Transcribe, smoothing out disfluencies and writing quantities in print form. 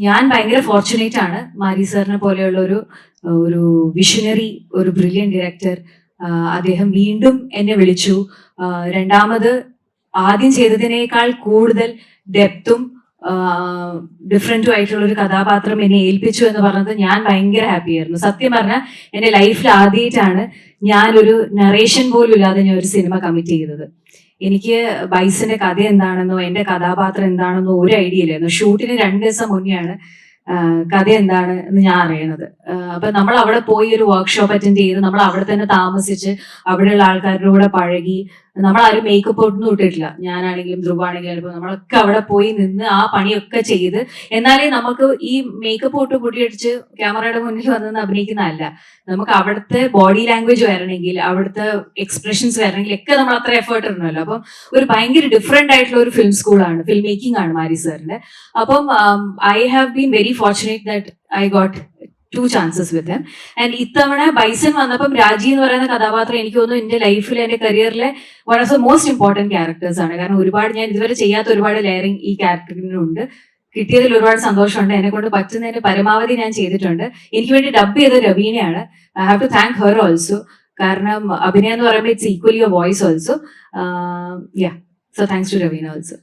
ഞാൻ ഭയങ്കര ഫോർച്ചുനേറ്റ് ആണ് മാരി സാറിനെ പോലെയുള്ള ഒരു വിഷനറി, ഒരു ബ്രില്യൻ ഡയറക്ടർ. അദ്ദേഹം വീണ്ടും എന്നെ വിളിച്ചു. രണ്ടാമത് ആദ്യം ചെയ്തതിനേക്കാൾ കൂടുതൽ ഡെപ്തും ഡിഫറെന്റും ആയിട്ടുള്ള ഒരു കഥാപാത്രം എന്നെ ഏൽപ്പിച്ചു എന്ന് പറഞ്ഞത് ഞാൻ ഭയങ്കര ഹാപ്പി ആയിരുന്നു. സത്യം പറഞ്ഞാൽ എന്റെ ലൈഫിൽ ആദ്യമായിട്ടാണ് ഞാനൊരു നറേഷൻ പോലും ഇല്ലാതെ ഞാൻ ഒരു സിനിമ കമ്മിറ്റ് ചെയ്തത്. എനിക്ക് ബൈസിന്റെ കഥ എന്താണെന്നോ എന്റെ കഥാപാത്രം എന്താണെന്നോ ഒരു ഐഡിയ ഇല്ലായിരുന്നു. ഷൂട്ടിന് 2 ദിവസം മുന്നെയാണ് കഥ എന്താണ് എന്ന് ഞാൻ അറിയണത്. അപ്പൊ നമ്മൾ അവിടെ പോയി ഒരു വർക്ക്ഷോപ്പ് അറ്റൻഡ് ചെയ്ത് നമ്മൾ അവിടെ തന്നെ താമസിച്ച് അവിടെയുള്ള ആൾക്കാരുടെ കൂടെ പഴകി. നമ്മളാരും മേക്കപ്പ് ഒന്നും ഇട്ടിട്ടില്ല. ഞാനാണെങ്കിലും ധ്രുവാണെങ്കിലും നമ്മളൊക്കെ അവിടെ പോയി നിന്ന് ആ പണിയൊക്കെ ചെയ്ത്, എന്നാലേ നമുക്ക് ഈ മേക്കപ്പ് ഇട്ട് പൊടിയടിച്ച് ക്യാമറയുടെ മുന്നിൽ വന്ന് അഭിനയിക്കുന്നതല്ല. നമുക്ക് അവിടുത്തെ ബോഡി ലാംഗ്വേജ് വരണമെങ്കിൽ, അവിടുത്തെ എക്സ്പ്രഷൻസ് വരണമെങ്കിൽ ഒക്കെ നമ്മൾ അത്ര എഫേർട്ട് ഇടണമല്ലോ. അപ്പം ഒരു ഭയങ്കര ഡിഫറെന്റ് ആയിട്ടുള്ള ഒരു ഫിലിം സ്കൂളാണ്, ഫിലിം മേക്കിംഗ് ആണ് മാരി സാറിന്റെ. അപ്പം I have been very fortunate that I got 2 chances with him. And ഇത്തവണ ബൈസൺ വന്നപ്പം രാജി എന്ന് പറയുന്ന കഥാപാത്രം എനിക്ക് തോന്നുന്നു എന്റെ ലൈഫിൽ, എന്റെ കരിയറിലെ one of the most important characters ആണ്. കാരണം ഞാൻ ഇതുവരെ ചെയ്യാത്ത ഒരുപാട് ലെയറിങ് ഈ ക്യാരക്ടറിനുണ്ട്. കിട്ടിയതിൽ ഒരുപാട് സന്തോഷമുണ്ട്. എന്നെ കൊണ്ട് പറ്റുന്നതിന്റെ പരമാവധി ഞാൻ ചെയ്തിട്ടുണ്ട്. എനിക്ക് വേണ്ടി ഡബ് ചെയ്ത രവീനയാണ്. I have to thank her also. കാരണം അഭിനയം എന്ന് പറയുമ്പോൾ it's equally your voice also. So thanks to Raveena also.